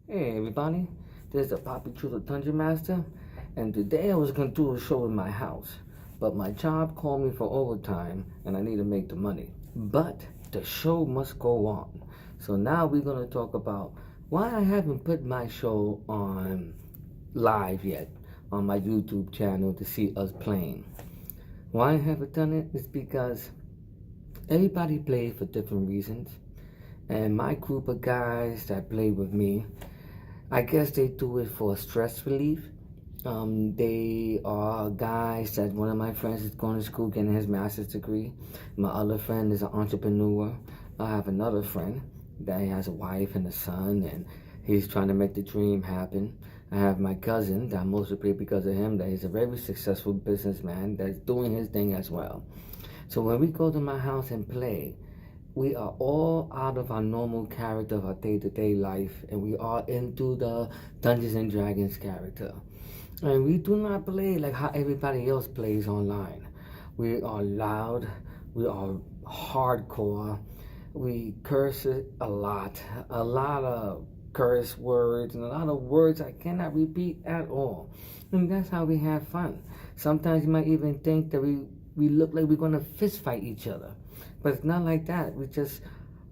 Hey everybody, this is the Papi Chulo Dungeon Master, and today I was going to do a show in my house, but my job called me for overtime and I need to make the money. But the show must go on. So now we're going to talk about why I haven't put my show on live yet on my YouTube channel to see us playing. Why I haven't done it is because everybody plays for different reasons, and my group of guys that play with me, I guess they do it for stress relief. They are guys that one of my friends is going to school getting his master's degree. My other friend is an entrepreneur. I have another friend that has a wife and a son, and he's trying to make the dream happen. I have my cousin that I mostly play because of him, that he's a very successful businessman that's doing his thing as well. So when we go to my house and play, we are all out of our normal character of our day-to-day life, and we are into the Dungeons and Dragons character. And we do not play like how everybody else plays online. We are loud, we are hardcore, we curse it a lot of curse words, and a lot of words I cannot repeat at all. And that's how we have fun. Sometimes you might even think that we look like we're gonna fist fight each other. But it's not like that.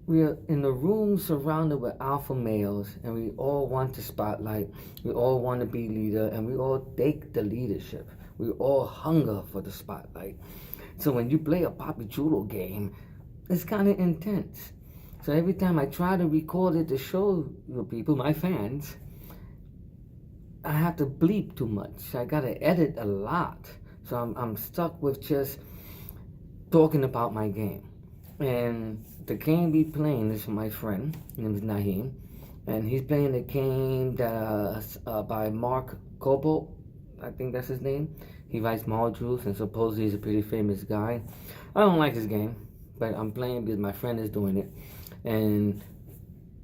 We're in a room surrounded with alpha males, and we all want the spotlight. We all want to be leader, and we all take the leadership. We all hunger for the spotlight. So when you play a Papi Chulo game, it's kind of intense. So every time I try to record it to show the people, my fans, I have to bleep too much. I gotta edit a lot. So I'm stuck with just talking about my game. And the game we playing is my friend, his name is Naheem, and he's playing the game that's by Mark Kobo, I think that's his name. He writes modules, and supposedly he's a pretty famous guy. I don't like this game, but I'm playing because my friend is doing it, and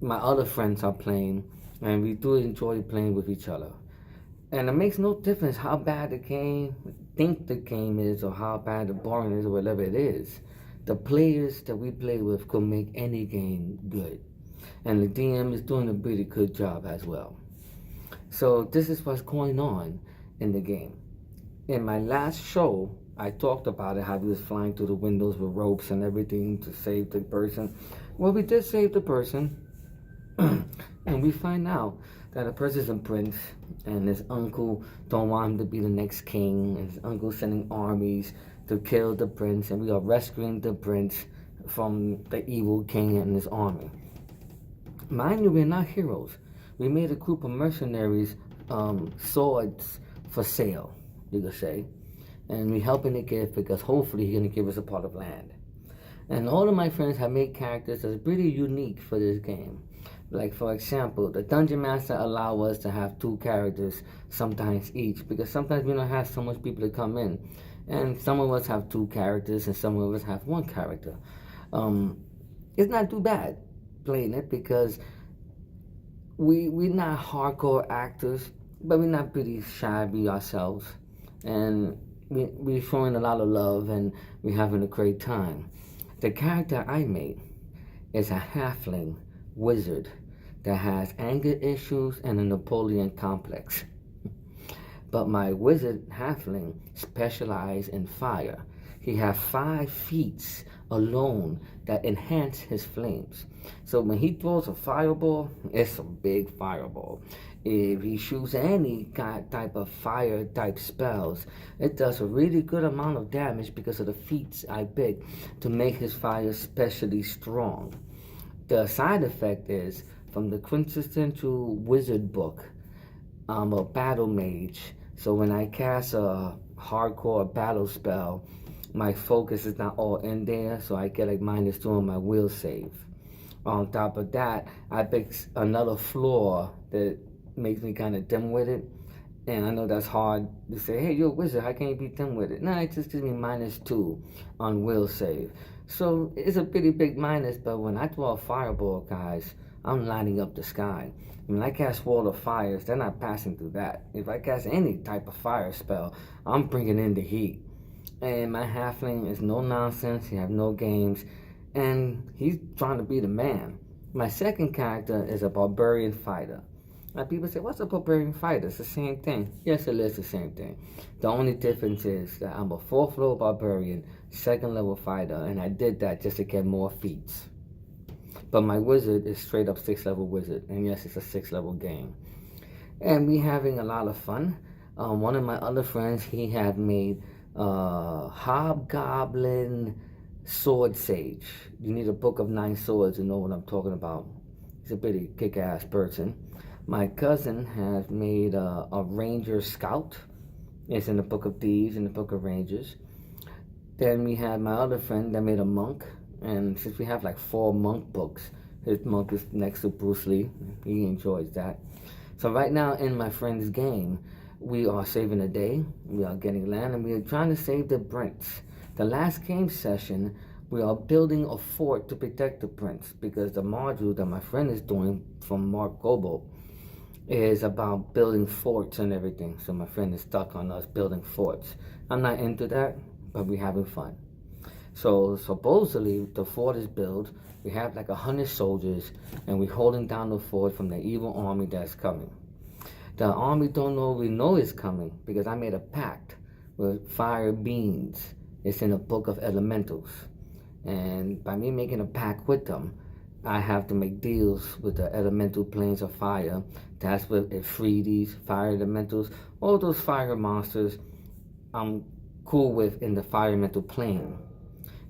my other friends are playing, and we do enjoy playing with each other. And it makes no difference how bad the game think the game is, or how bad the boring is, or whatever it is. The players that we play with could make any game good. And the DM is doing a pretty good job as well. So this is what's going on in the game. In my last show, I talked about it, how we was flying through the windows with ropes and everything to save the person. Well, we did save the person. And we find out that the person's a prince, and his uncle don't want him to be the next king, and his uncle sending armies to kill the prince, and we are rescuing the prince from the evil king and his army. Mind you, we're not heroes. We made a group of mercenaries, swords for sale, you could say, and we're helping the kid because hopefully he's gonna give us a part of land. And all of my friends have made characters that's pretty unique for this game. Like, for example, the Dungeon Master allow us to have 2 characters sometimes each, because sometimes we don't have so much people to come in. And some of us have 2 characters, and some of us have 1 character. It's not too bad playing it, because we're not hardcore actors, but we're not pretty shabby ourselves. And we're showing a lot of love, and we're having a great time. The character I made is a halfling wizard that has anger issues and a Napoleon complex. But my wizard halfling specializes in fire. He has 5 feats alone that enhance his flames. So when he throws a fireball, it's a big fireball. If he shoots any type of fire type spells, it does a really good amount of damage because of the feats I picked to make his fire especially strong. The side effect is, from the quintessential wizard book, I'm a battle mage. So when I cast a hardcore battle spell, my focus is not all in there, so I get like -2 on my will save. On top of that, I picked another flaw that makes me kind of dim with it. And I know that's hard to say, hey, you're a wizard, how can you be dim with it? No, it just gives me -2 on will save. So it's a pretty big minus, but when I throw a fireball, guys, I'm lighting up the sky. When I cast Wall of Fires, they're not passing through that. If I cast any type of fire spell, I'm bringing in the heat. And my halfling is no nonsense, he have no games, and he's trying to be the man. My second character is a barbarian fighter. Now people say, what's a barbarian fighter? It's the same thing. Yes, it is the same thing. The only difference is that I'm a 4th level barbarian, 2nd level fighter, and I did that just to get more feats. But my wizard is straight up 6th level wizard, and yes, it's a 6th level game. And we having a lot of fun. One of my other friends, he had made Hobgoblin Sword Sage. You need a book of 9 swords to know what I'm talking about. He's a pretty kick-ass person. My cousin has made a Ranger Scout. It's in the Book of Thieves, in the Book of Rangers. Then we had my other friend that made a monk. And since we have like 4 monk books, his monk is next to Bruce Lee. He enjoys that. So right now in my friend's game, we are saving the day. We are getting land, and we are trying to save the prince. The last game session, we are building a fort to protect the prince, because the module that my friend is doing from Mark Gobo is about building forts and everything. So my friend is stuck on us building forts. I'm not into that, but we're having fun. So supposedly the fort is built. We have like 100 soldiers, and we're holding down the fort from the evil army that's coming. The army don't know we know it's coming, because I made a pact with fire beings. It's in the Book of Elementals. And by me making a pact with them, I have to make deals with the elemental planes of fire. That's what it free these fire elementals. All those fire monsters I'm cool with in the fire elemental plane.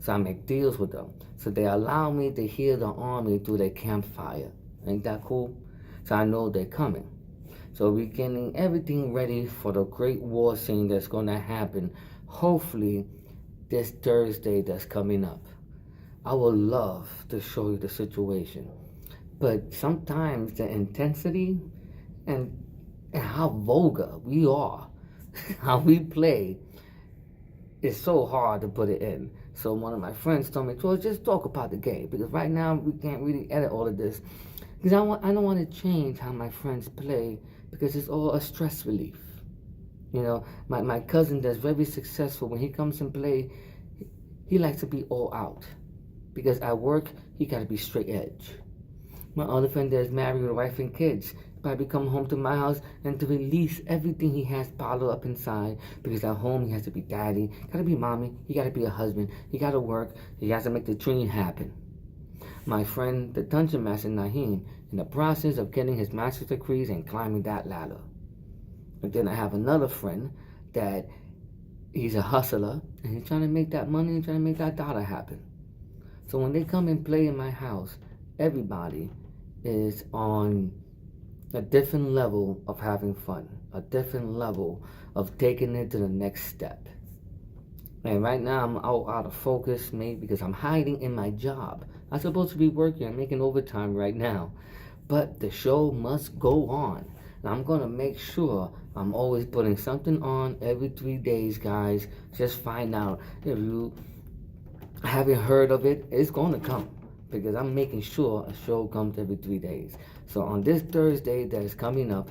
So I make deals with them. So they allow me to heal the army through their campfire. Ain't that cool? So I know they're coming. So we're getting everything ready for the great war scene that's going to happen, hopefully, this Thursday that's coming up. I would love to show you the situation. But sometimes the intensity and how vulgar we are, how we play, is so hard to put it in. So one of my friends told me, George, just talk about the game, because right now we can't really edit all of this. Because I don't want to change how my friends play, because it's all a stress relief. You know, my cousin that's very successful, when he comes and play, he likes to be all out. Because at work, he got to be straight edge. My other friend that's married with a wife and kids, probably come home to my house and to release everything he has bottled up inside, because at home he has to be daddy, gotta be mommy, he gotta be a husband, he gotta work, he has to make the dream happen. My friend, the Dungeon Master Naheem, in the process of getting his master's degrees and climbing that ladder. And then I have another friend that he's a hustler, and he's trying to make that money and trying to make that dollar happen. So when they come and play in my house, everybody is on a different level of having fun, a different level of taking it to the next step. And right now I'm out of focus, maybe because I'm hiding in my job. I'm supposed to be working, I'm making overtime right now. But the show must go on. And I'm gonna make sure I'm always putting something on every 3 days, guys. Just find out. If you haven't heard of it, it's gonna come, because I'm making sure a show comes every 3 days. So on this Thursday that is coming up,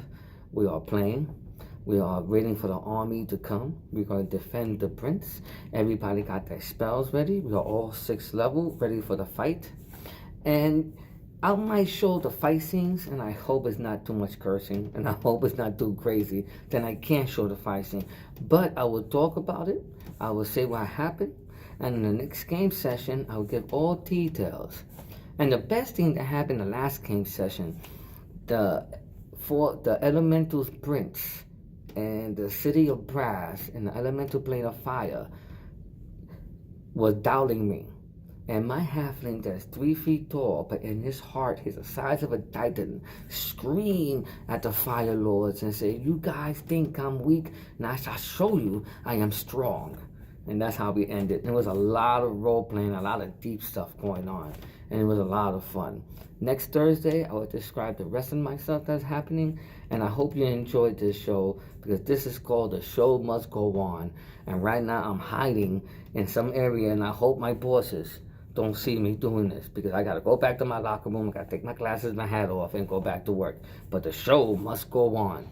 we are playing. We are waiting for the army to come. We're going to defend the prince. Everybody got their spells ready. We are all 6th level, ready for the fight. And I might show the fight scenes, and I hope it's not too much cursing, and I hope it's not too crazy. Then I can't show the fight scene. But I will talk about it. I will say what happened. And in the next game session, I will give all details. And the best thing that happened the last game session, for the Elemental's Prince and the City of Brass and the Elemental Plane of Fire was doubting me. And my halfling that's 3 feet tall, but in his heart, he's the size of a titan, screamed at the Fire Lords and said, you guys think I'm weak, and I shall show you I am strong. And that's how we ended. There was a lot of role playing, a lot of deep stuff going on, and it was a lot of fun. Next Thursday, I will describe the rest of my stuff that's happening, and I hope you enjoyed this show, because this is called The Show Must Go On. And right now, I'm hiding in some area, and I hope my bosses don't see me doing this, because I got to go back to my locker room, I got to take my glasses and my hat off and go back to work. But the show must go on.